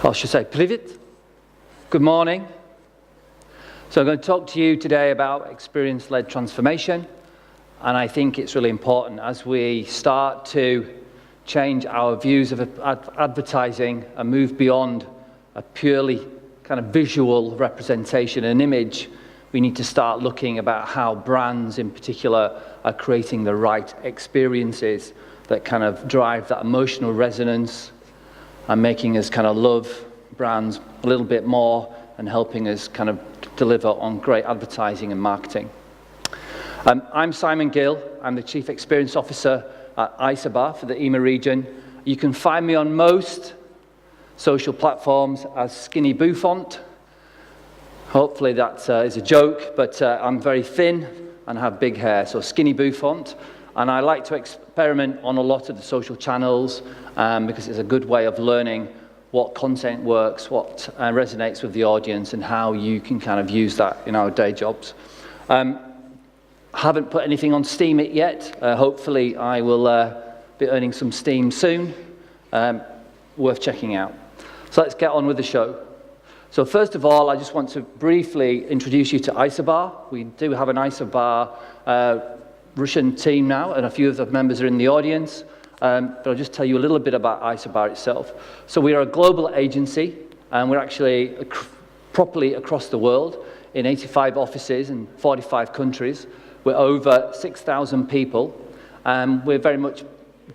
I should say, Привет. Good morning. So I'm going to talk to you today about experience-led transformation. And I think it's really important as we start to change our views of advertising and move beyond a purely kind of visual representation and image, we need to start looking about how brands in particular are creating the right experiences that kind of drive that emotional resonance and making us kind of love brands a little bit more and helping us kind of deliver on great advertising and marketing. I'm Sаймон Джилл. I'm the Chief Experience Officer at Isobar for the EMEA region. You can find me on most social platforms as Skinny Bouffant. Hopefully that is a joke, but I'm very thin and have big hair, so Skinny Bouffant. And I like to experiment on a lot of the social channels because it's a good way of learning what content works, what resonates with the audience, and how you can kind of use that in our day jobs. Haven't put anything on Steam yet. Hopefully I will be earning some steam soon. Worth checking out. So let's get on with the show. So first of all, I just want to briefly introduce you to Isobar. We do have an Isobar Russian team now, and a few of the members are in the audience. But I'll just tell you a little bit about Isobar itself. So we are a global agency, and we're actually properly across the world in 85 offices in 45 countries. We're over 6,000 people, and we're very much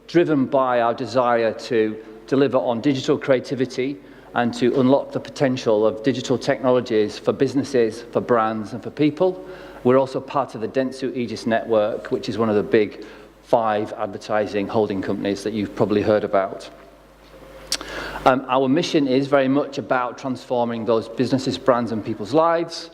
driven by our desire to deliver on digital creativity and to unlock the potential of digital technologies for businesses, for brands, and for people. We're also part of the Dentsu Aegis network, which is one of the big 5 advertising holding companies that you've probably heard about. Our mission is very much about transforming those businesses, brands, and people's lives,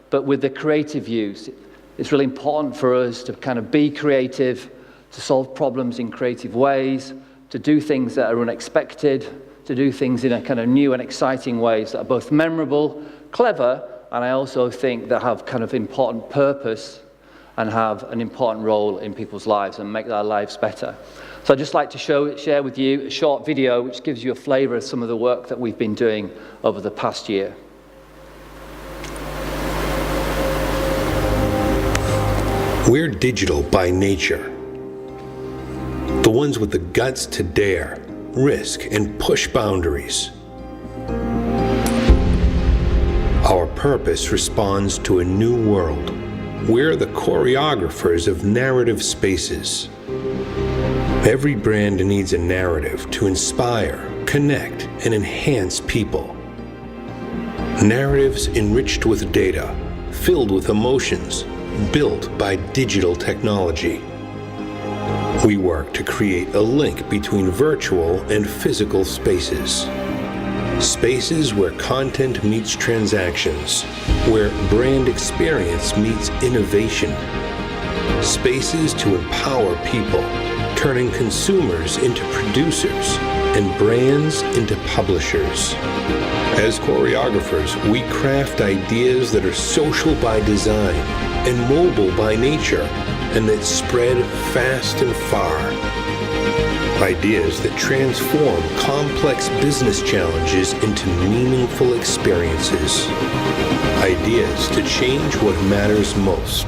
but with the creative views. It's really important for us to kind of be creative, to solve problems in creative ways, to do things that are unexpected, to do things in a kind of new and exciting ways that are both memorable, clever, and I also think that have kind of important purpose and have an important role in people's lives and make their lives better. So I'd just like to share with you a short video which gives you a flavor of some of the work that we've been doing over the past year. We're digital by nature. The ones with the guts to dare, risk, and push boundaries. Our purpose responds to a new world. We're the choreographers of narrative spaces. Every brand needs a narrative to inspire, connect, and enhance people. Narratives enriched with data, filled with emotions, built by digital technology. We work to create a link between virtual and physical spaces. Spaces where content meets transactions, where brand experience meets innovation. Spaces to empower people, turning consumers into producers and brands into publishers. As choreographers, we craft ideas that are social by design and mobile by nature, and that spread fast and far. Ideas that transform complex business challenges into meaningful experiences. Ideas to change what matters most.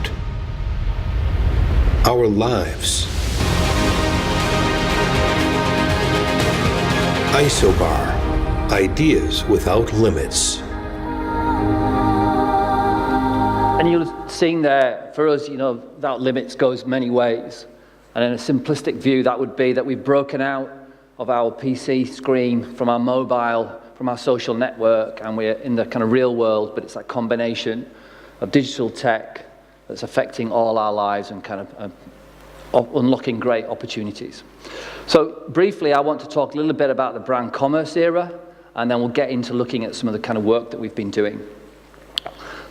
Our lives. Isobar. Ideas without limits. And you're seeing there, for us, you know, without limits goes many ways. And in a simplistic view, that would be that we've broken out of our PC screen, from our mobile, from our social network, and we're in the kind of real world, but it's that combination of digital tech that's affecting all our lives and kind of unlocking great opportunities. So briefly, I want to talk a little bit about the brand commerce era, and then we'll get into looking at some of the kind of work that we've been doing.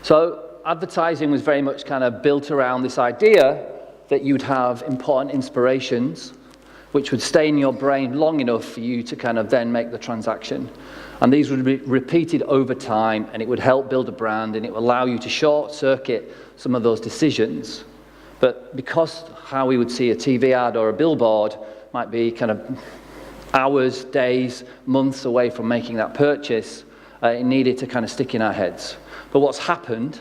So advertising was very much kind of built around this idea that you'd have important inspirations which would stay in your brain long enough for you to kind of then make the transaction. And these would be repeated over time, and it would help build a brand, and it would allow you to short-circuit some of those decisions. But because how we would see a TV ad or a billboard might be kind of hours, days, months away from making that purchase, it needed to kind of stick in our heads. But what's happened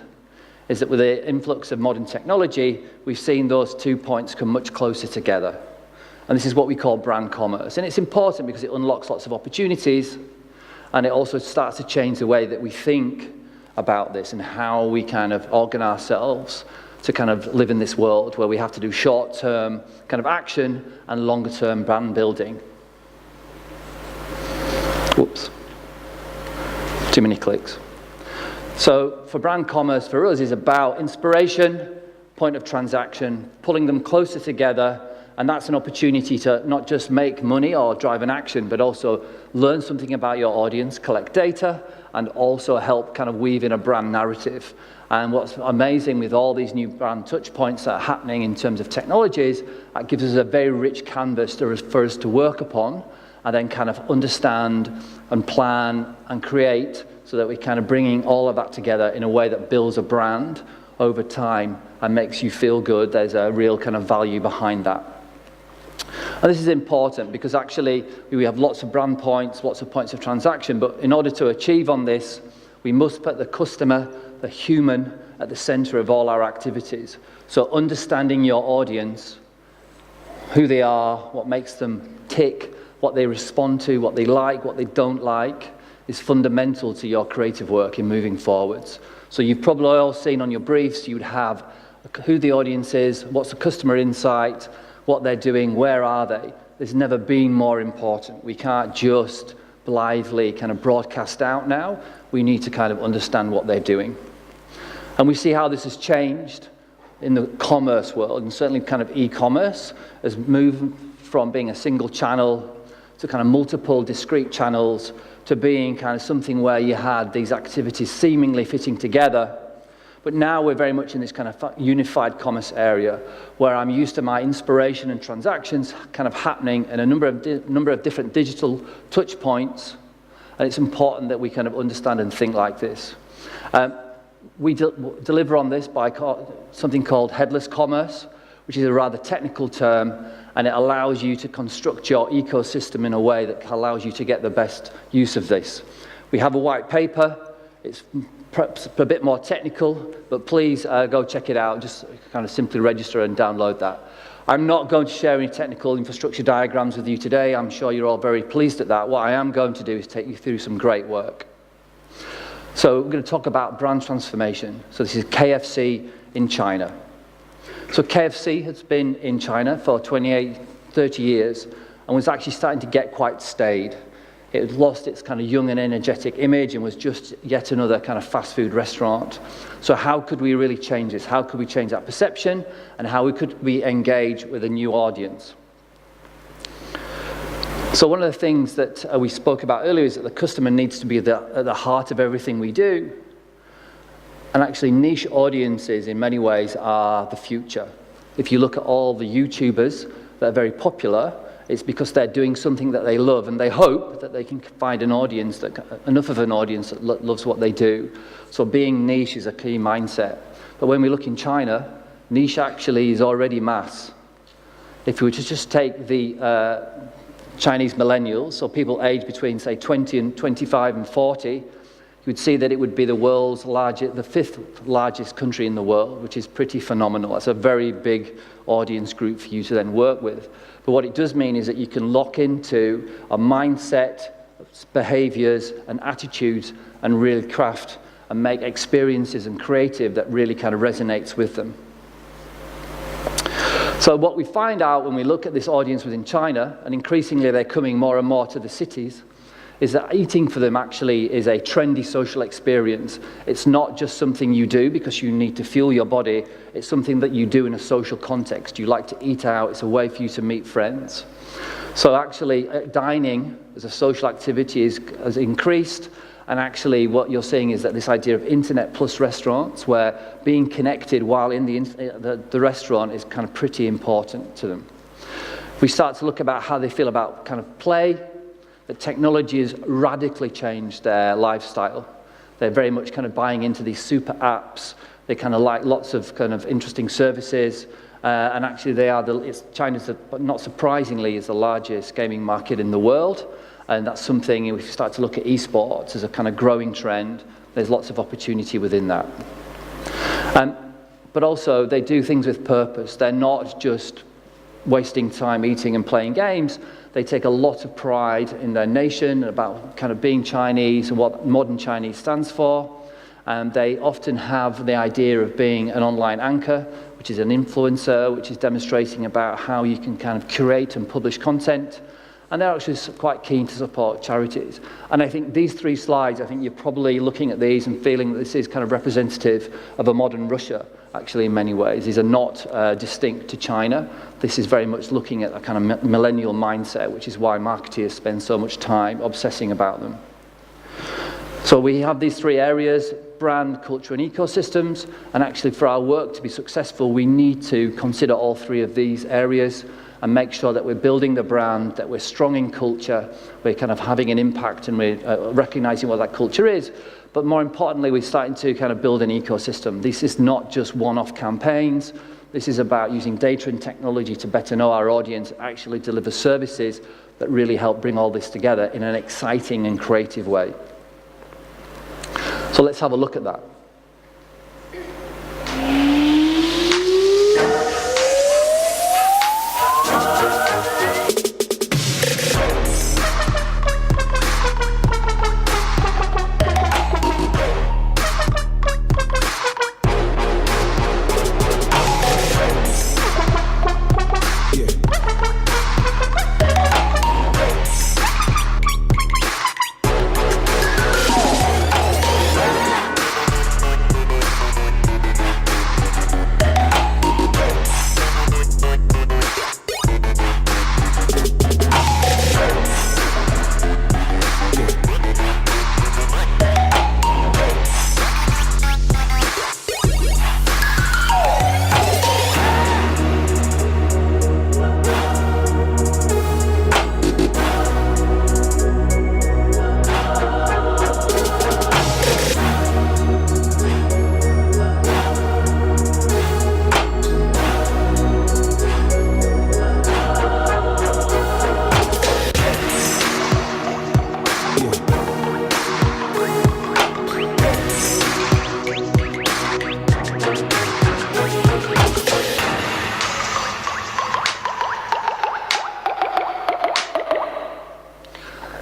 is that with the influx of modern technology, we've seen those 2 points come much closer together. And this is what we call brand commerce. And it's important because it unlocks lots of opportunities, and it also starts to change the way that we think about this and how we kind of organize ourselves to kind of live in this world where we have to do short-term kind of action and longer-term brand building. Whoops. Too many clicks. So for brand commerce for us is about inspiration, point of transaction, pulling them closer together, and that's an opportunity to not just make money or drive an action, but also learn something about your audience, collect data, and also help kind of weave in a brand narrative. And what's amazing with all these new brand touch points that are happening in terms of technologies, that gives us a very rich canvas for us to work upon, and then kind of understand and plan and create so that we're kind of bringing all of that together in a way that builds a brand over time and makes you feel good. There's a real kind of value behind that. And this is important because actually we have lots of brand points, lots of points of transaction, but in order to achieve on this, we must put the customer, the human, at the center of all our activities. So understanding your audience, who they are, what makes them tick, what they respond to, what they like, what they don't like, is fundamental to your creative work in moving forwards. So you've probably all seen on your briefs, you'd have who the audience is, what's the customer insight, what they're doing, where are they? There's never been more important. We can't just blithely kind of broadcast out now. We need to kind of understand what they're doing. And we see how this has changed in the commerce world, and certainly kind of e-commerce has moved from being a single channel to kind of multiple discrete channels to being kind of something where you had these activities seemingly fitting together. But now we're very much in this kind of unified commerce area where I'm used to my inspiration and transactions kind of happening in a number of different digital touch points, and it's important that we kind of understand and think like this. We deliver on this by something called headless commerce, which is a rather technical term, and it allows you to construct your ecosystem in a way that allows you to get the best use of this. We have a white paper. It's perhaps a bit more technical, but please go check it out. Just kind of simply register and download that. I'm not going to share any technical infrastructure diagrams with you today. I'm sure you're all very pleased at that. What I am going to do is take you through some great work. So we're going to talk about brand transformation. So this is KFC in China. So KFC has been in China for 28, 30 years and was actually starting to get quite staid. It had lost its kind of young and energetic image and was just yet another kind of fast food restaurant. So how could we really change this? How could we change that perception? And how could we engage with a new audience? So one of the things that we spoke about earlier is that the customer needs to be at the heart of everything we do. And actually niche audiences in many ways are the future. If you look at all the YouTubers that are very popular, it's because they're doing something that they love and they hope that they can find an audience, enough of an audience that loves what they do. So being niche is a key mindset. But when we look in China, niche actually is already mass. If we were to just take the Chinese millennials, so people aged between say 20 and 25 and 40, you would see that it would be the world's largest, the 5th largest country in the world, which is pretty phenomenal. That's a very big audience group for you to then work with. But what it does mean is that you can lock into a mindset, behaviors and attitudes and really craft and make experiences and creative that really kind of resonates with them. So what we find out when we look at this audience within China, and increasingly they're coming more and more to the cities, is that eating for them actually is a trendy social experience. It's not just something you do because you need to fuel your body. It's something that you do in a social context. You like to eat out. It's a way for you to meet friends. So actually dining as a social activity has increased. And actually what you're seeing is that this idea of internet plus restaurants, where being connected while in the restaurant is kind of pretty important to them. We start to look about how they feel about kind of play. That technology has radically changed their lifestyle. They're very much kind of buying into these super apps. They kind of like lots of kind of interesting services, and actually they are China's, but not surprisingly, is the largest gaming market in the world. And that's something, if you start to look at esports as a kind of growing trend, there's lots of opportunity within that. But also, they do things with purpose. They're not just wasting time eating and playing games. They take a lot of pride in their nation, about kind of being Chinese and what modern Chinese stands for. And they often have the idea of being an online anchor, which is an influencer, which is demonstrating about how you can kind of curate and publish content. And they're actually quite keen to support charities. And I think these 3 slides, I think you're probably looking at these and feeling that this is kind of representative of a modern Russia, actually, in many ways. These are not distinct to China. This is very much looking at a kind of millennial mindset, which is why marketeers spend so much time obsessing about them. So we have these 3 areas: brand, culture, and ecosystems. And actually, for our work to be successful, we need to consider all 3 of these areas and make sure that we're building the brand, that we're strong in culture, we're kind of having an impact, and we're recognizing what that culture is. But more importantly, we're starting to kind of build an ecosystem. This is not just one-off campaigns. This is about using data and technology to better know our audience, actually deliver services that really help bring all this together in an exciting and creative way. So let's have a look at that.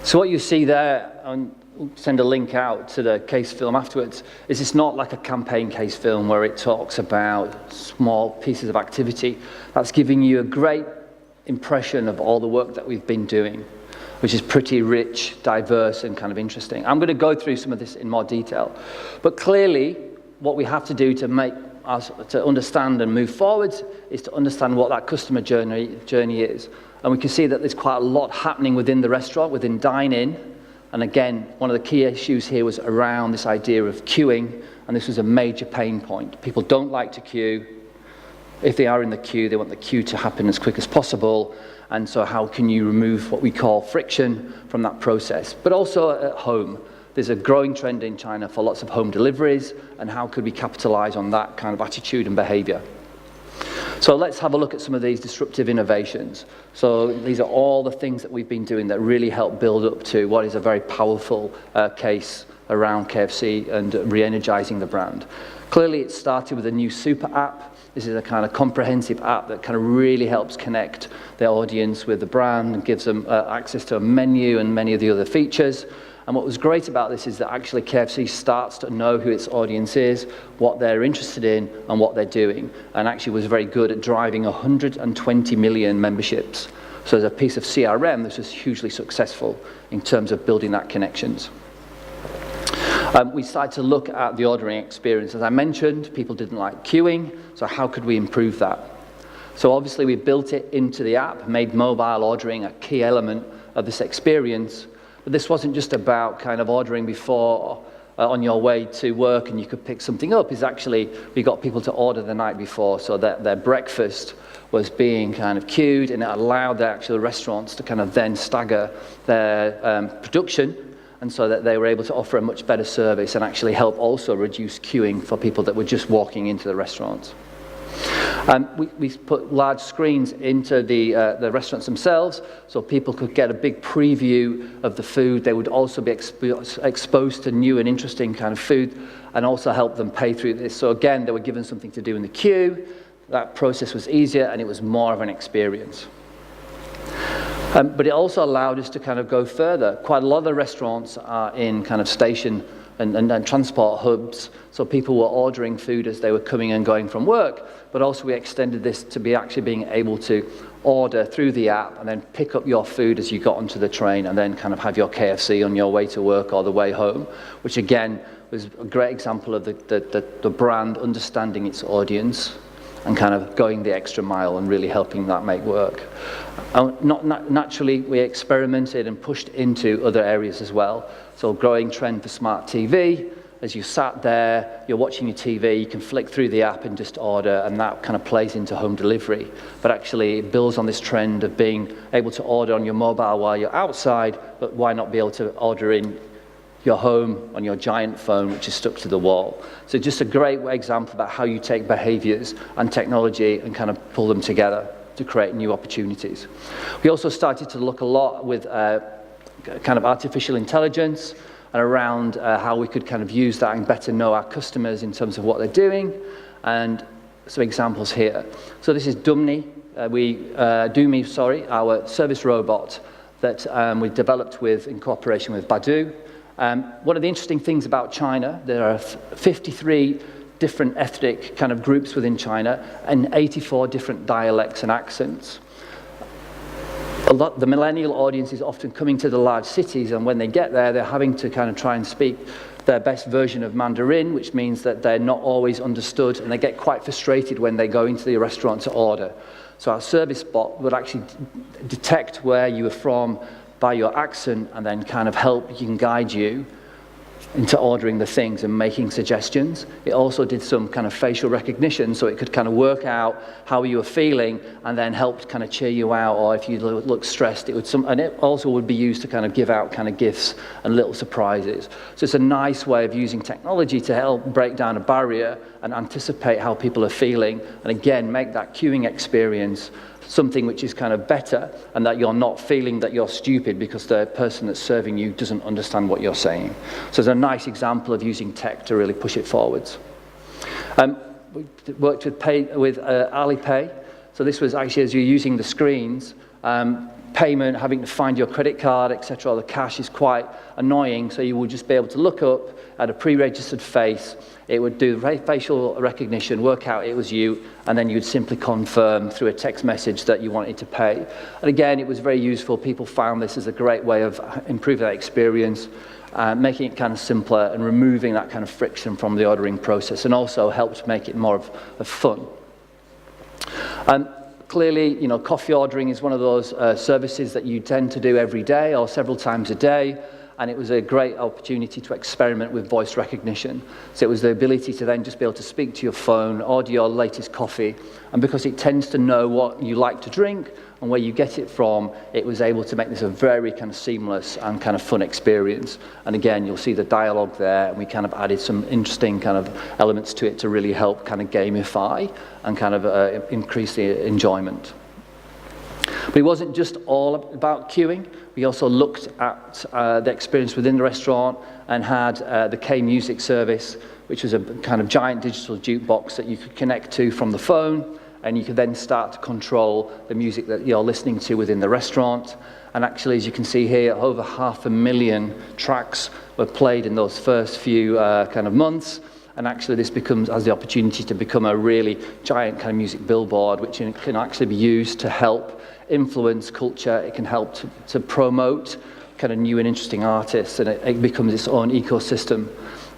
So what you see there, and we'll send a link out to the case film afterwards, is it's not like a campaign case film where it talks about small pieces of activity. That's giving you a great impression of all the work that we've been doing, which is pretty rich, diverse, and kind of interesting. I'm going to go through some of this in more detail. But clearly, what we have to do to make us to understand and move forwards is to understand what that customer journey is. And we can see that there's quite a lot happening within the restaurant, within dine-in. And again, one of the key issues here was around this idea of queuing, and this was a major pain point. People don't like to queue. If they are in the queue, they want the queue to happen as quick as possible. And so how can you remove what we call friction from that process? But also at home. There's a growing trend in China for lots of home deliveries, and how could we capitalize on that kind of attitude and behavior? So let's have a look at some of these disruptive innovations. So these are all the things that we've been doing that really help build up to what is a very powerful case around KFC and re-energizing the brand. Clearly, it started with a new super app. This is a kind of comprehensive app that kind of really helps connect the audience with the brand and gives them access to a menu and many of the other features. And what was great about this is that actually KFC starts to know who its audience is, what they're interested in, and what they're doing, and actually was very good at driving 120 million memberships. So as a piece of CRM, this was hugely successful in terms of building that connections. We started to look at the ordering experience. As I mentioned, people didn't like queuing, so how could we improve that? So obviously we built it into the app, made mobile ordering a key element of this experience. But this wasn't just about kind of ordering before on your way to work and you could pick something up. It's actually, we got people to order the night before so that their breakfast was being kind of queued, and it allowed the actual restaurants to kind of then stagger their production, and so that they were able to offer a much better service and actually help also reduce queuing for people that were just walking into the restaurants. We put large screens into the restaurants themselves, so people could get a big preview of the food. They would also be exposed to new and interesting kind of food, and also help them pay through this. So again, they were given something to do in the queue. That process was easier, and it was more of an experience. But it also allowed us to kind of go further. Quite a lot of the restaurants are in kind of station and transport hubs, so people were ordering food as they were coming and going from work, but also we extended this to be actually being able to order through the app and then pick up your food as you got onto the train, and then kind of have your KFC on your way to work or the way home, which again was a great example of the brand understanding its audience and kind of going the extra mile and really helping that make work. Naturally, we experimented and pushed into other areas as well. So growing trend for smart TV. As you sat there, you're watching your TV, you can flick through the app and just order, and that kind of plays into home delivery. But actually, it builds on this trend of being able to order on your mobile while you're outside, but why not be able to order in your home on your giant phone, which is stuck to the wall. So just a great example about how you take behaviors and technology and kind of pull them together to create new opportunities. We also started to look a lot with kind of artificial intelligence and around how we could kind of use that and better know our customers in terms of what they're doing. And some examples here. So this is Doomy, our service robot that we developed in cooperation with Baidu. One of the interesting things about China, there are 53 different ethnic kind of groups within China and 84 different dialects and accents. The millennial audience is often coming to the large cities, and when they get there, they're having to kind of try and speak their best version of Mandarin, which means that they're not always understood, and they get quite frustrated when they go into the restaurant to order. So our service bot would actually detect where you are from by your accent, and then kind of help you and guide you into ordering the things and making suggestions. It also did some kind of facial recognition, so it could kind of work out how you were feeling and then help kind of cheer you out, or if you look stressed, it would and it also would be used to kind of give out kind of gifts and little surprises. So it's a nice way of using technology to help break down a barrier and anticipate how people are feeling, and again, make that queuing experience something which is kind of better, and that you're not feeling that you're stupid because the person that's serving you doesn't understand what you're saying. So it's a nice example of using tech to really push it forwards. We worked with Alipay. So this was actually, as you're using the screens, payment, having to find your credit card, etc. The cash is quite annoying, so you would just be able to look up at a pre-registered face. It would do facial recognition, work out it was you, and then you'd simply confirm through a text message that you wanted to pay. And again, it was very useful. People found this as a great way of improving that experience, making it kind of simpler and removing that kind of friction from the ordering process, and also helped make it more of fun. Clearly, coffee ordering is one of those services that you tend to do every day or several times a day, and it was a great opportunity to experiment with voice recognition. So it was the ability to then just be able to speak to your phone, order your latest coffee, and because it tends to know what you like to drink and where you get it from, it was able to make this a very kind of seamless and kind of fun experience. And again, you'll see the dialogue there, and we kind of added some interesting kind of elements to it to really help kind of gamify and kind of increase the enjoyment. But it wasn't just all about queuing. We also looked at the experience within the restaurant and had the K-Music service, which was a kind of giant digital jukebox that you could connect to from the phone, and you could then start to control the music that you're listening to within the restaurant. And actually, as you can see here, over 500,000 tracks were played in those first few kind of months. And actually, this has the opportunity to become a really giant kind of music billboard, which can actually be used to help influence culture. It can help to promote kind of new and interesting artists, and it becomes its own ecosystem.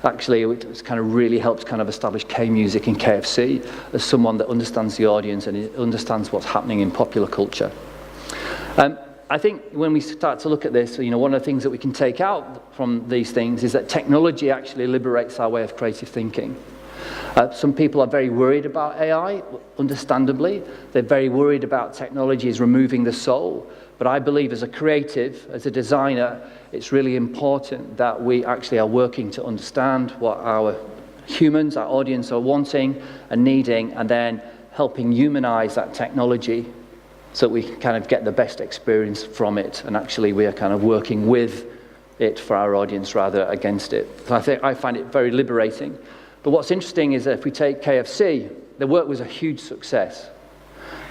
Actually, it's kind of really helped kind of establish K-Music and KFC as someone that understands the audience and it understands what's happening in popular culture. I think when we start to look at this, one of the things that we can take out from these things is that technology actually liberates our way of creative thinking. Some people are very worried about AI, understandably. They're very worried about technology as removing the soul. But I believe as a creative, as a designer, it's really important that we actually are working to understand what our humans, our audience are wanting and needing, and then helping humanize that technology so that we can kind of get the best experience from it, and actually we are kind of working with it for our audience rather against it. So I find it very liberating. But what's interesting is that if we take KFC, the work was a huge success.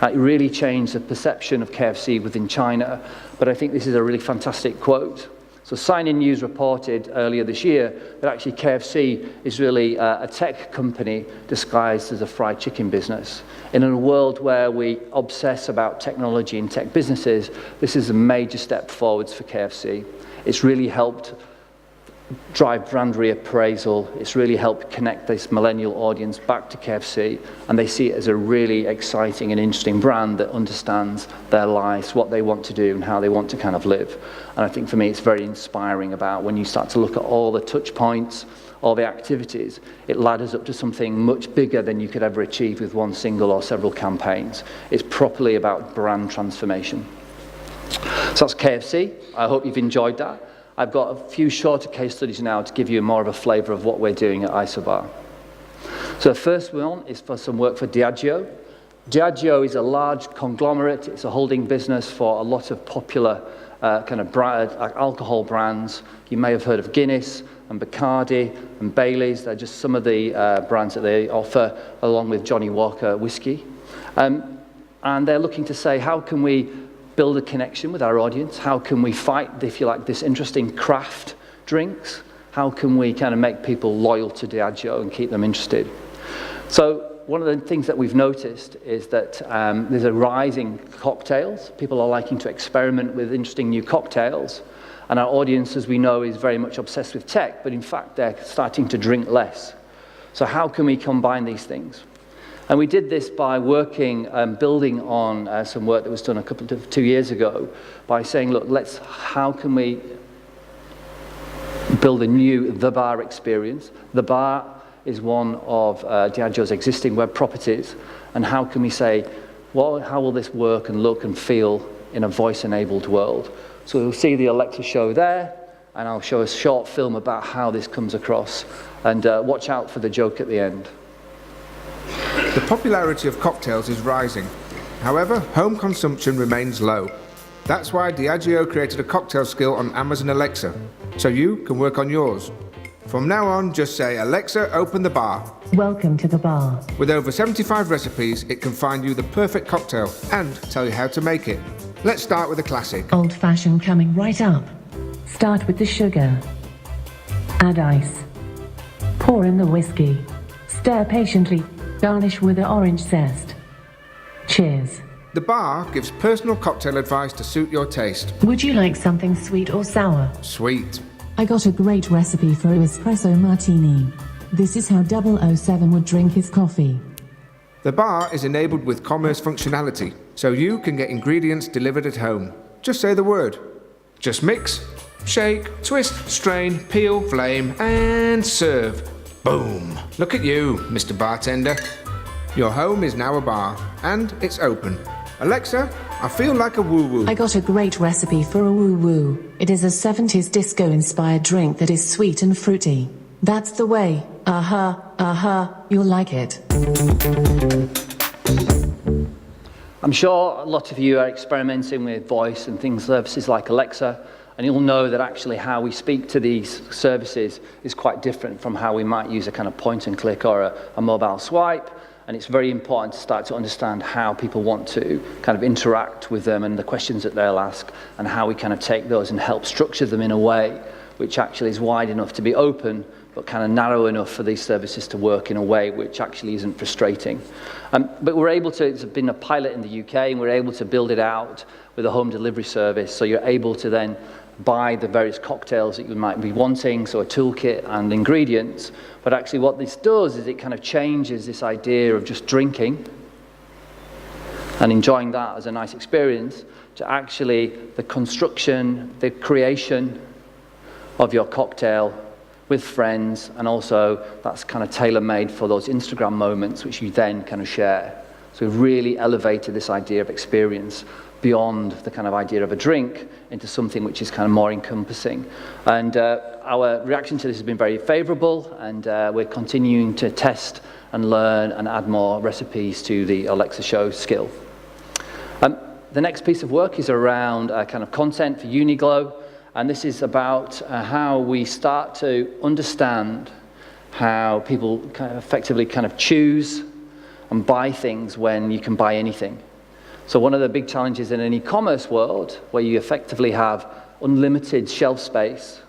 It really changed the perception of KFC within China, but I think this is a really fantastic quote. So Sign-In News reported earlier this year that actually KFC is really a tech company disguised as a fried chicken business. And in a world where we obsess about technology and tech businesses, this is a major step forwards for KFC. It's really helped drive brand reappraisal. It's really helped connect this millennial audience back to KFC, and they see it as a really exciting and interesting brand that understands their lives, what they want to do and how they want to kind of live. And I think for me it's very inspiring about when you start to look at all the touch points, all the activities, it ladders up to something much bigger than you could ever achieve with one single or several campaigns. It's properly about brand transformation. So that's KFC. I hope you've enjoyed that. I've got a few shorter case studies now to give you more of a flavor of what we're doing at Isobar. So the first one is for some work for Diageo. Diageo is a large conglomerate. It's a holding business for a lot of popular kind of alcohol brands. You may have heard of Guinness and Bacardi and Baileys. They're just some of the brands that they offer, along with Johnny Walker whiskey. And they're looking to say, how can we build a connection with our audience? How can we fight, if you like, this interesting craft drinks? How can we kind of make people loyal to Diageo and keep them interested? So one of the things that we've noticed is that there's a rise in cocktails. People are liking to experiment with interesting new cocktails. And our audience, as we know, is very much obsessed with tech, but in fact, they're starting to drink less. So how can we combine these things? And we did this by working, building on some work that was done 2 years ago, by saying, look, how can we build a new The Bar experience? The Bar is one of Diageo's existing web properties, and how can we say, well, how will this work and look and feel in a voice-enabled world? So you'll see the Alexa show there, and I'll show a short film about how this comes across, and watch out for the joke at the end. The popularity of cocktails is rising. However, home consumption remains low. That's why Diageo created a cocktail skill on Amazon Alexa, so you can work on yours. From now on, just say, Alexa, open the bar. Welcome to the bar. With over 75 recipes, it can find you the perfect cocktail and tell you how to make it. Let's start with a classic. Old fashioned coming right up. Start with the sugar. Add ice. Pour in the whiskey. Stir patiently. Garnish with an orange zest. Cheers. The bar gives personal cocktail advice to suit your taste. Would you like something sweet or sour? Sweet. I got a great recipe for an espresso martini. This is how 007 would drink his coffee. The bar is enabled with commerce functionality, so you can get ingredients delivered at home. Just say the word. Just mix, shake, twist, strain, peel, flame, and serve. Boom! Look at you, Mr. Bartender. Your home is now a bar, and it's open. Alexa, I feel like a woo-woo. I got a great recipe for a woo-woo. It is a 70s disco-inspired drink that is sweet and fruity. That's the way. You'll like it. I'm sure a lot of you are experimenting with voice and services like Alexa, and you'll know that actually how we speak to these services is quite different from how we might use a kind of point and click or a mobile swipe. And it's very important to start to understand how people want to kind of interact with them and the questions that they'll ask, and how we kind of take those and help structure them in a way which actually is wide enough to be open, but kind of narrow enough for these services to work in a way which actually isn't frustrating. But we're able to, it's been a pilot in the UK, and we're able to build it out with a home delivery service, so you're able to then buy the various cocktails that you might be wanting, so a toolkit and ingredients. But actually what this does is it kind of changes this idea of just drinking and enjoying that as a nice experience to actually the construction, the creation of your cocktail with friends, and also that's kind of tailor-made for those Instagram moments which you then kind of share. So we've really elevated this idea of experience beyond the kind of idea of a drink into something which is kind of more encompassing. And our reaction to this has been very favorable, and we're continuing to test and learn and add more recipes to the Alexa Show skill. The next piece of work is around kind of content for Uniqlo, and this is about how we start to understand how people kind of effectively kind of choose and buy things when you can buy anything. So one of the big challenges in an e-commerce world, where you effectively have unlimited shelf space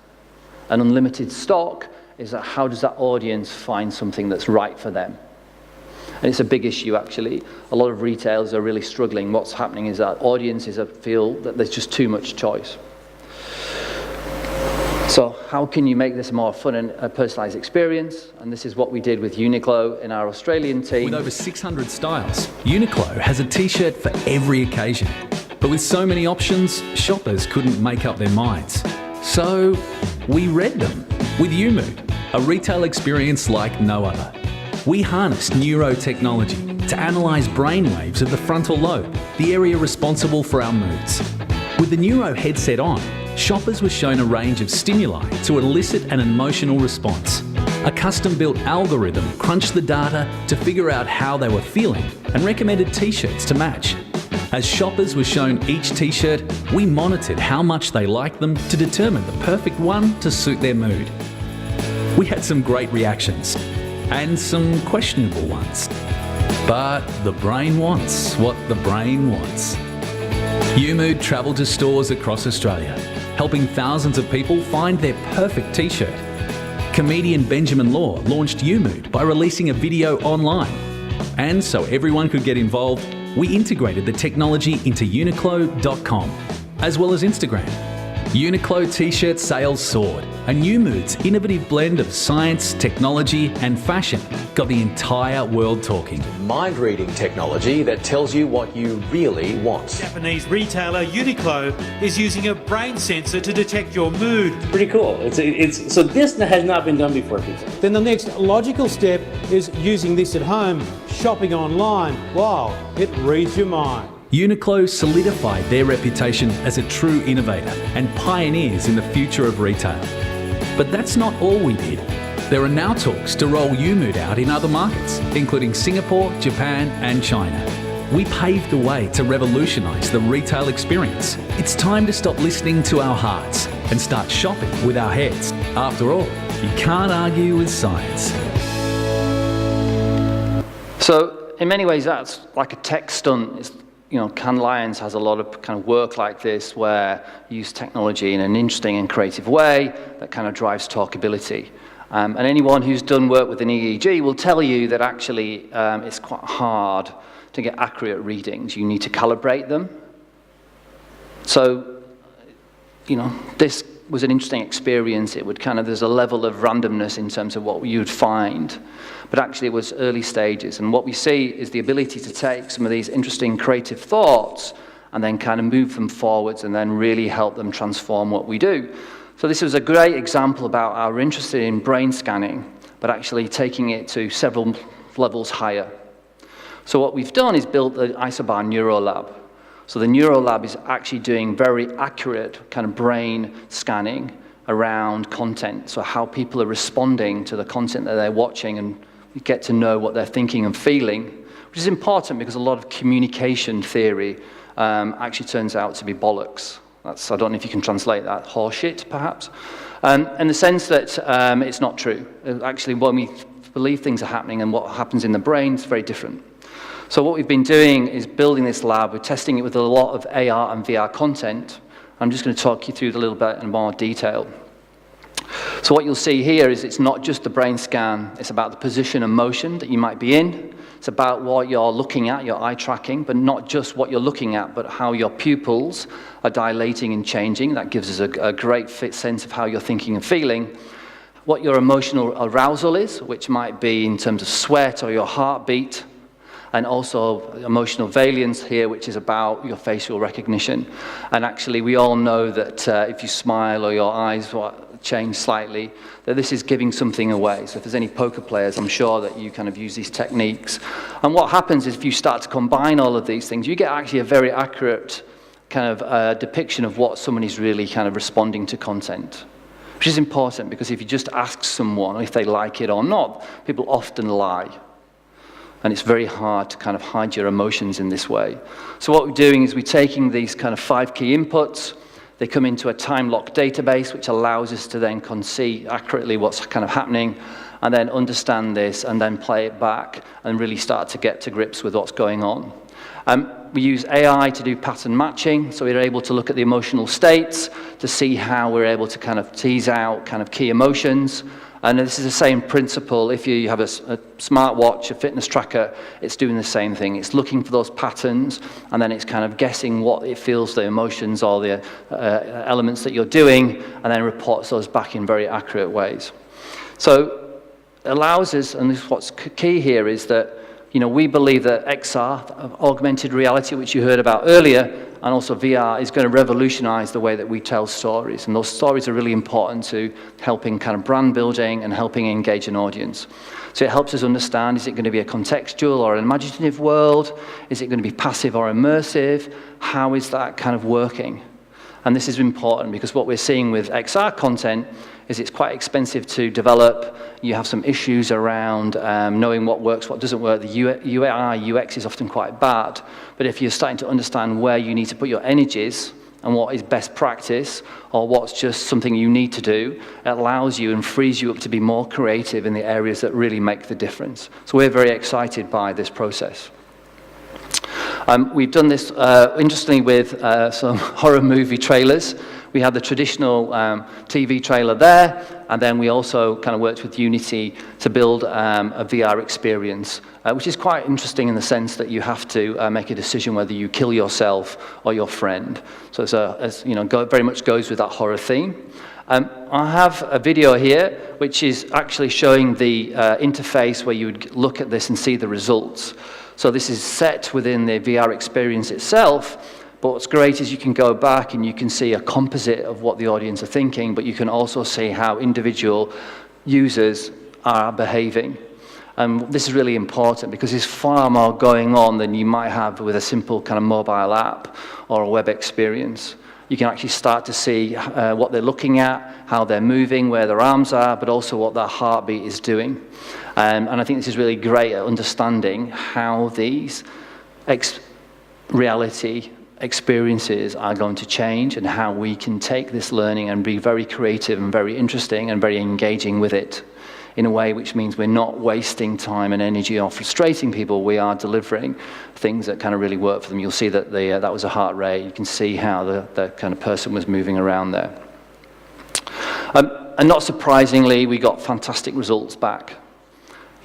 and unlimited stock, is that how does that audience find something that's right for them? And it's a big issue, actually. A lot of retailers are really struggling. What's happening is that audiences feel that there's just too much choice. So how can you make this a more fun and a personalised experience? And this is what we did with Uniqlo in our Australian team. With over 600 styles, Uniqlo has a t-shirt for every occasion. But with so many options, shoppers couldn't make up their minds. So we read them with UMood, a retail experience like no other. We harnessed neurotechnology to analyse brainwaves of the frontal lobe, the area responsible for our moods. With the Neuro headset on, shoppers were shown a range of stimuli to elicit an emotional response. A custom-built algorithm crunched the data to figure out how they were feeling and recommended t-shirts to match. As shoppers were shown each t-shirt, we monitored how much they liked them to determine the perfect one to suit their mood. We had some great reactions and some questionable ones. But the brain wants what the brain wants. UMood travelled to stores across Australia, helping thousands of people find their perfect t-shirt. Comedian Benjamin Law launched UMood by releasing a video online. And so everyone could get involved, we integrated the technology into Uniqlo.com, as well as Instagram. Uniqlo t-shirt sales soared, and UMood's innovative blend of science, technology and fashion got the entire world talking. Mind-reading technology that tells you what you really want. Japanese retailer Uniqlo is using a brain sensor to detect your mood. Pretty cool. So this has not been done before, people. Then the next logical step is using this at home, shopping online. Wow, it reads your mind. Uniqlo solidified their reputation as a true innovator and pioneers in the future of retail. But that's not all we did. There are now talks to roll UMood out in other markets, including Singapore, Japan and China. We paved the way to revolutionise the retail experience. It's time to stop listening to our hearts and start shopping with our heads. After all, you can't argue with science. So in many ways, that's like a tech stunt. Cannes Lions has a lot of kind of work like this where you use technology in an interesting and creative way that kind of drives talkability. And anyone who's done work with an EEG will tell you that actually it's quite hard to get accurate readings. You need to calibrate them. So, this was an interesting experience. It would there's a level of randomness in terms of what you would find. But actually it was early stages. And what we see is the ability to take some of these interesting creative thoughts and then kind of move them forwards and then really help them transform what we do. So this was a great example about our interest in brain scanning, but actually taking it to several levels higher. So what we've done is built the Isobar Neuro Lab. So the Neuro Lab is actually doing very accurate kind of brain scanning around content. So how people are responding to the content that they're watching, and we get to know what they're thinking and feeling, which is important because a lot of communication theory actually turns out to be bollocks. I don't know if you can translate that, horseshit perhaps, in the sense that it's not true. Actually, when we believe things are happening and what happens in the brain is very different. So what we've been doing is building this lab. We're testing it with a lot of AR and VR content. I'm just going to talk you through it a little bit in more detail. So what you'll see here is it's not just the brain scan. It's about the position and motion that you might be in. It's about what you're looking at, your eye tracking, but not just what you're looking at, but how your pupils are dilating and changing. That gives us a great sense of how you're thinking and feeling. What your emotional arousal is, which might be in terms of sweat or your heartbeat, and also emotional valence here, which is about your facial recognition. And actually, we all know that if you smile or your eyes change slightly, that this is giving something away. So if there's any poker players, I'm sure that you kind of use these techniques. And what happens is if you start to combine all of these things, you get actually a very accurate kind of depiction of what someone is really kind of responding to content, which is important because if you just ask someone if they like it or not, people often lie. And it's very hard to kind of hide your emotions in this way. So what we're doing is we're taking these kind of 5 key inputs. They come into a time-locked database, which allows us to then see accurately what's kind of happening, and then understand this, and then play it back, and really start to get to grips with what's going on. We use AI to do pattern matching, so we're able to look at the emotional states to see how we're able to kind of tease out kind of key emotions. And this is the same principle. If you have a smartwatch, a fitness tracker, it's doing the same thing. It's looking for those patterns, and then it's kind of guessing what it feels, the emotions or the elements that you're doing, and then reports those back in very accurate ways. So it allows us, and this is what's key here, is that we believe that XR, augmented reality, which you heard about earlier, and also VR, is going to revolutionize the way that we tell stories. And those stories are really important to helping kind of brand building and helping engage an audience. So it helps us understand, is it going to be a contextual or an imaginative world? Is it going to be passive or immersive? How is that kind of working? And this is important because what we're seeing with XR content is it's quite expensive to develop. You have some issues around knowing what works, what doesn't work. The UI, UX is often quite bad. But if you're starting to understand where you need to put your energies and what is best practice or what's just something you need to do, it allows you and frees you up to be more creative in the areas that really make the difference. So we're very excited by this process. We've done this, interestingly, with some horror movie trailers. We had the traditional TV trailer there, and then we also kind of worked with Unity to build a VR experience, which is quite interesting in the sense that you have to make a decision whether you kill yourself or your friend. So it's very much goes with that horror theme. I have a video here, which is actually showing the interface where you would look at this and see the results. So this is set within the VR experience itself, but what's great is you can go back and you can see a composite of what the audience are thinking, but you can also see how individual users are behaving. This is really important because there's far more going on than you might have with a simple kind of mobile app or a web experience. You can actually start to see what they're looking at, how they're moving, where their arms are, but also what their heartbeat is doing. And I think this is really great at understanding how these reality experiences are going to change and how we can take this learning and be very creative and very interesting and very engaging with it in a way which means we're not wasting time and energy or frustrating people. We are delivering things that kind of really work for them. You'll see that that was a heart rate. You can see how the kind of person was moving around there. And not surprisingly, we got fantastic results back.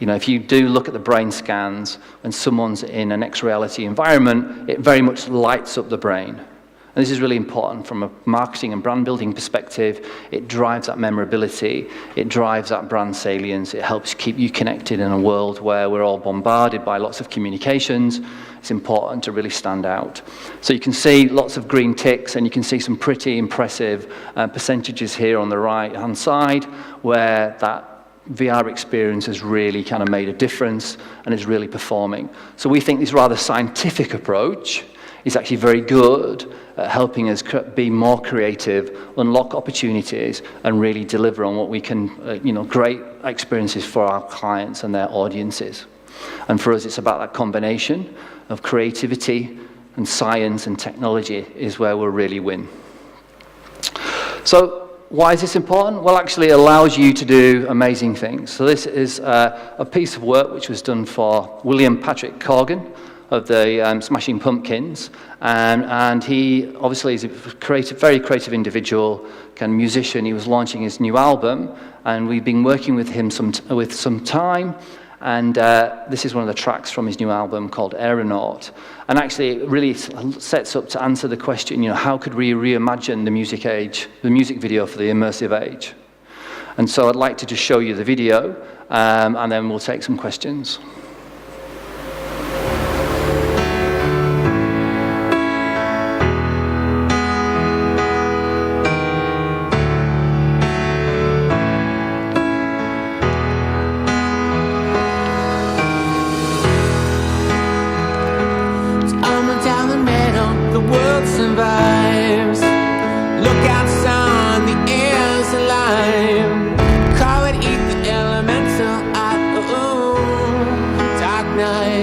If you do look at the brain scans when someone's in an X-reality environment, it very much lights up the brain. And this is really important from a marketing and brand building perspective. It drives that memorability. It drives that brand salience. It helps keep you connected in a world where we're all bombarded by lots of communications. It's important to really stand out. So you can see lots of green ticks, and you can see some pretty impressive percentages here on the right-hand side where that VR experience has really kind of made a difference and is really performing. So we think this rather scientific approach is actually very good at helping us be more creative, unlock opportunities, and really deliver on what we can, great experiences for our clients and their audiences. And for us, it's about that combination of creativity and science and technology is where we'll really win. So why is this important? Well, actually, it allows you to do amazing things. So this is a piece of work which was done for William Patrick Corgan of the Smashing Pumpkins, and he obviously is a very creative individual, kind of musician. He was launching his new album, and we've been working with him with some time. And this is one of the tracks from his new album called Aeronaut. And actually, it really sets up to answer the question, how could we reimagine the music video for the immersive age? And so I'd like to just show you the video, and then we'll take some questions. Night.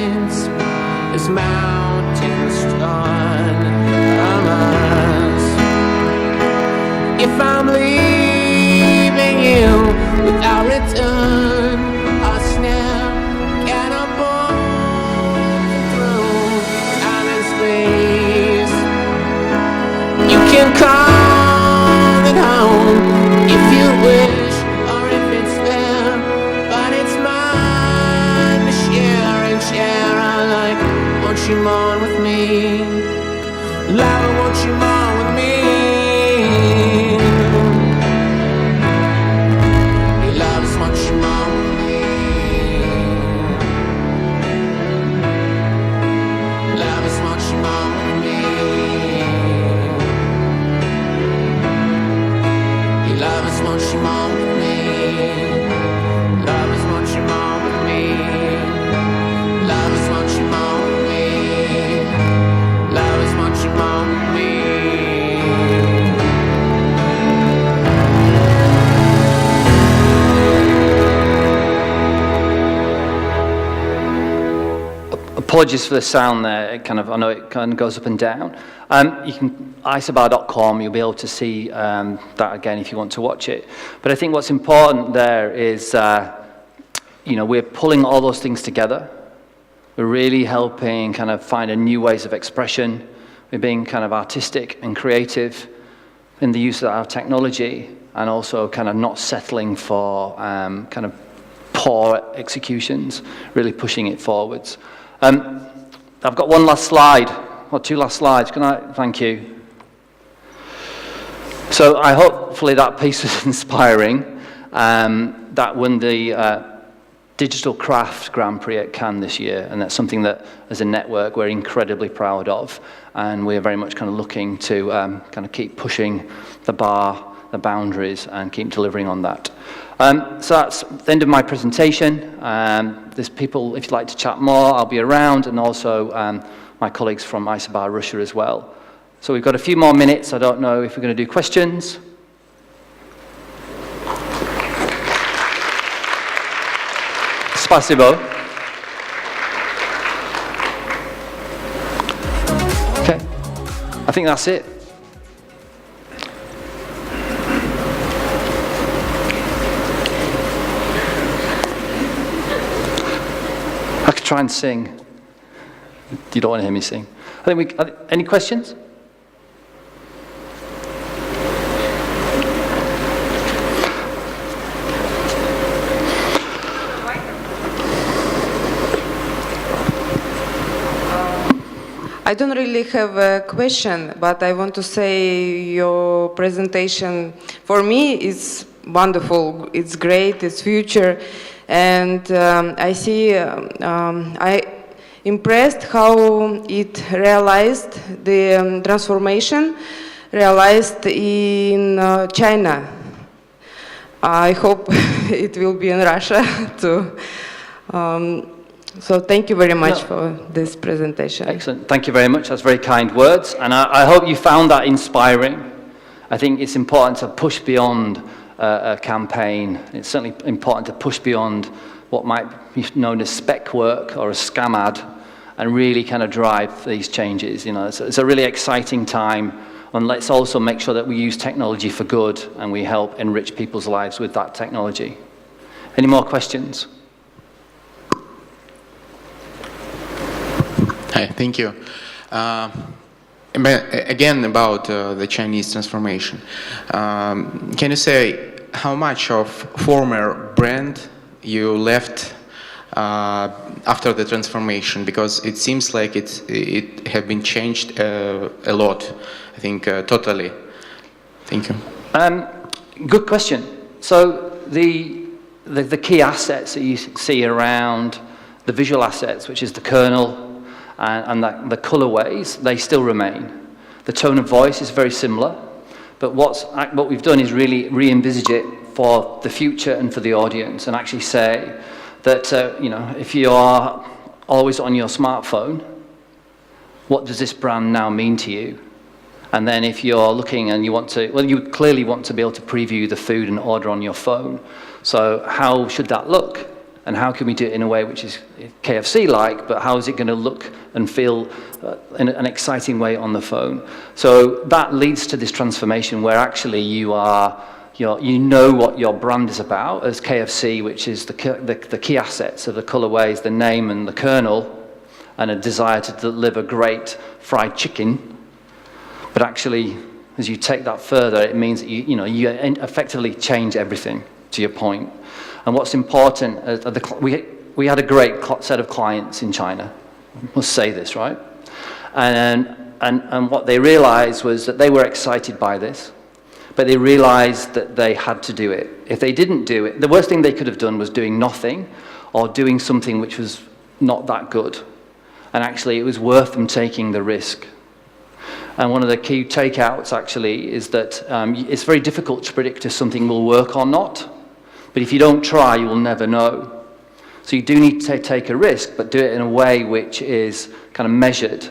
coming home if you wish, or if it's fair, but it's mine to share and share. I like, won't you mourn with me? Love, won't you mourn with me? Your love is what you mourn with me. Love is what you mourn with me. Your love is what you mourn with me. Love is what you mourn with me. Love is what you mourn with me. Love is what you mourn with me. Apologies for the sound there. I know it kind of goes up and down. You can isobar.com. You'll be able to see that again if you want to watch it. But I think what's important there is, we're pulling all those things together. We're really helping kind of find a new ways of expression. We're being kind of artistic and creative in the use of our technology, and also kind of not settling for kind of poor executions, really pushing it forwards. I've got one last slide, or two last slides. Can I? Thank you. So hopefully that piece was inspiring. That won the Digital Craft Grand Prix at Cannes this year, and that's something that, as a network, we're incredibly proud of, and we're very much kind of looking to kind of keep pushing the bar, the boundaries, and keep delivering on that. So that's the end of my presentation. There's people, if you'd like to chat more, I'll be around, and also my colleagues from Isobar Russia as well. So we've got a few more minutes. I don't know if we're going to do questions. Spasibo. Okay, I think that's it. I could try and sing. You don't want to hear me sing. I think any questions? I don't really have a question, but I want to say your presentation, for me, is wonderful. It's great, it's future. And I see, I impressed how it realized the transformation realized in China. I hope it will be in Russia too. So thank you very much for this presentation. Excellent. Thank you very much. That's very kind words. And I hope you found that inspiring. I think it's important to push beyond a campaign. It's certainly important to push beyond what might be known as spec work or a scam ad, and really kind of drive these changes. It's a really exciting time. And let's also make sure that we use technology for good and we help enrich people's lives with that technology. Any more questions? Hi, thank you. Again, about the Chinese transformation. Can you say how much of former brand you left after the transformation? Because it seems like it have been changed a lot. I think totally. Thank you. Good question. So the key assets that you see around the visual assets, which is the kernel, and the colorways, they still remain. The tone of voice is very similar, but what we've done is really re-envisage it for the future and for the audience, and actually say that if you are always on your smartphone, what does this brand now mean to you? And then if you're looking and you want to, well, you clearly want to be able to preview the food and order on your phone. So how should that look? And how can we do it in a way which is KFC-like, but how is it going to look and feel in an exciting way on the phone? So that leads to this transformation where actually you know what your brand is about as KFC, which is the key assets of the colorways, the name and the kernel, and a desire to deliver great fried chicken. But actually, As you take that further, it means that you effectively change everything, to your point. And what's important, we had a great set of clients in China. I must say this, right? And what they realized was that they were excited by this, but they realized that they had to do it. If they didn't do it, the worst thing they could have done was doing nothing or doing something which was not that good. And actually, it was worth them taking the risk. And one of the key takeouts, actually, is that it's very difficult to predict if something will work or not. But if you don't try, you will never know. So you do need to take a risk, but do it in a way which is kind of measured.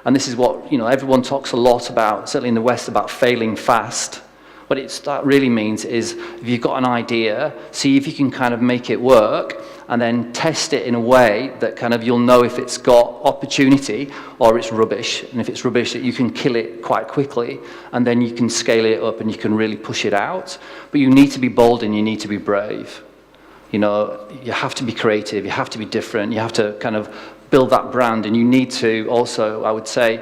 And this is what, everyone talks a lot about, certainly in the West, about failing fast. What that really means is if you've got an idea, see if you can kind of make it work, and then test it in a way that kind of you'll know if it's got opportunity or it's rubbish. And if it's rubbish, that you can kill it quite quickly, and then you can scale it up and you can really push it out. But you need to be bold and you need to be brave. You have to be creative, you have to be different, you have to kind of build that brand, and you need to also, I would say,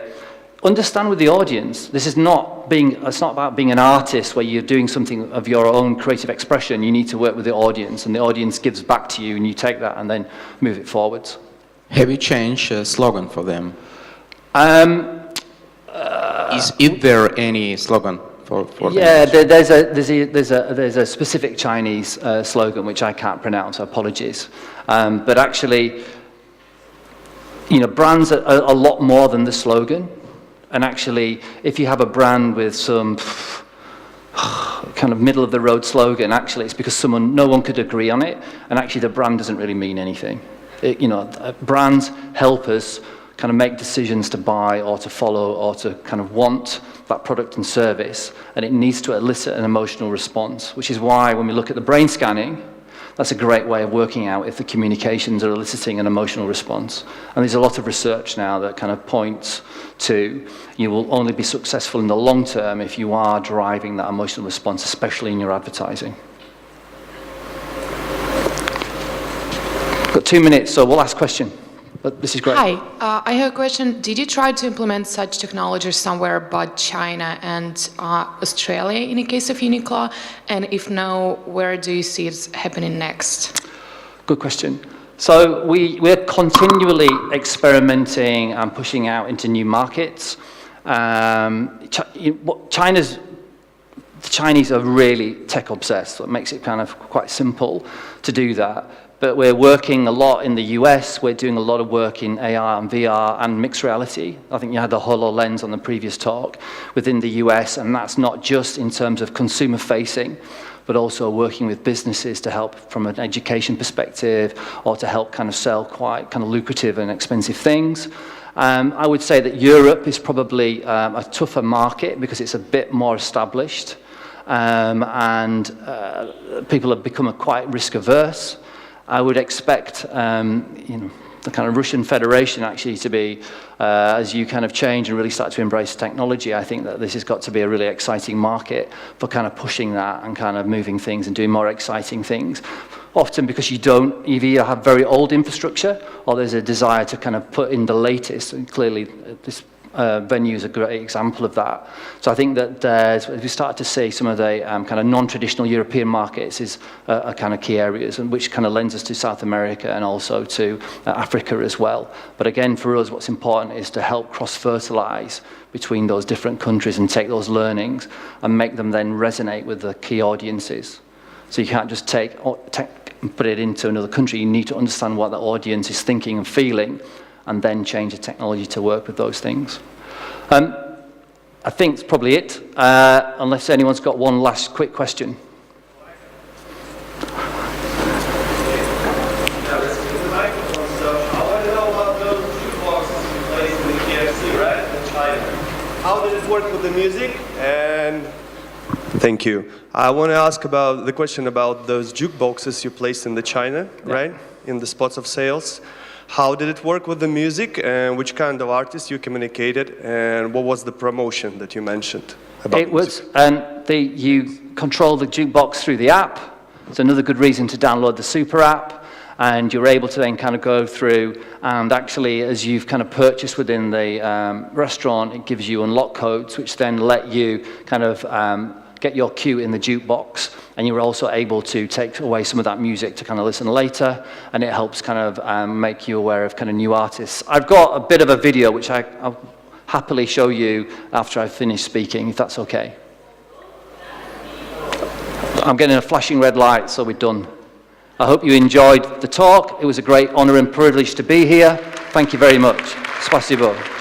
understand with the audience. It's not about being an artist where you're doing something of your own creative expression. You need to work with the audience, and the audience gives back to you, and you take that and then move it forwards. Have you changed a slogan for them? Is there any slogan for yeah, there's a specific Chinese slogan which I can't pronounce. Apologies, but actually, brands are a lot more than the slogan. And actually, if you have a brand with some kind of middle-of-the-road slogan, actually it's because no one could agree on it, and actually the brand doesn't really mean anything. Brands help us kind of make decisions to buy or to follow or to kind of want that product and service, and it needs to elicit an emotional response, which is why when we look at the brain scanning, that's a great way of working out if the communications are eliciting an emotional response. And there's a lot of research now that kind of points to you will only be successful in the long term if you are driving that emotional response, especially in your advertising. Got 2 minutes, so we'll ask question. But this is great. Hi, I have a question. Did you try to implement such technology somewhere but China and Australia in the case of Uniqlo? And if no, where do you see it happening next? Good question. So we're continually experimenting and pushing out into new markets. The Chinese are really tech obsessed, so it makes it kind of quite simple to do that. But we're working a lot in the US, we're doing a lot of work in AR and VR and mixed reality. I think you had the HoloLens on the previous talk within the US, and that's not just in terms of consumer facing, but also working with businesses to help from an education perspective or to help kind of sell quite kind of lucrative and expensive things. I would say that Europe is probably a tougher market because it's a bit more established, and people have become quite risk averse. I would expect, the kind of Russian Federation actually to be, as you kind of change and really start to embrace technology, I think that this has got to be a really exciting market for kind of pushing that and kind of moving things and doing more exciting things. Often because you either have very old infrastructure or there's a desire to kind of put in the latest, and clearly this venue is a great example of that. So I think that as we start to see some of the kind of non-traditional European markets is a kind of key areas, and which kind of lends us to South America and also to Africa as well. But again, for us, what's important is to help cross-fertilize between those different countries and take those learnings and make them then resonate with the key audiences. So you can't just take and put it into another country. You need to understand what the audience is thinking and feeling, and then change the technology to work with those things. I think it's probably it, unless anyone's got one last quick question. How did it work with the music? And thank you. I want to ask about the question about those jukeboxes you placed in the China, right? In the spots of sales. How did it work with the music, and which kind of artists you communicated, and what was the promotion that you mentioned about it was, you control the jukebox through the app. It's another good reason to download the super app. And you're able to then kind of go through, and actually as you've kind of purchased within the restaurant, it gives you unlock codes which then let you kind of get your cue in the jukebox, and you're also able to take away some of that music to kind of listen later, and it helps kind of make you aware of kind of new artists. I've got a bit of a video which I'll happily show you after I finish speaking, if that's okay. I'm getting a flashing red light, so we're done. I hope you enjoyed the talk. It was a great honor and privilege to be here. Thank you very much. Spasibo.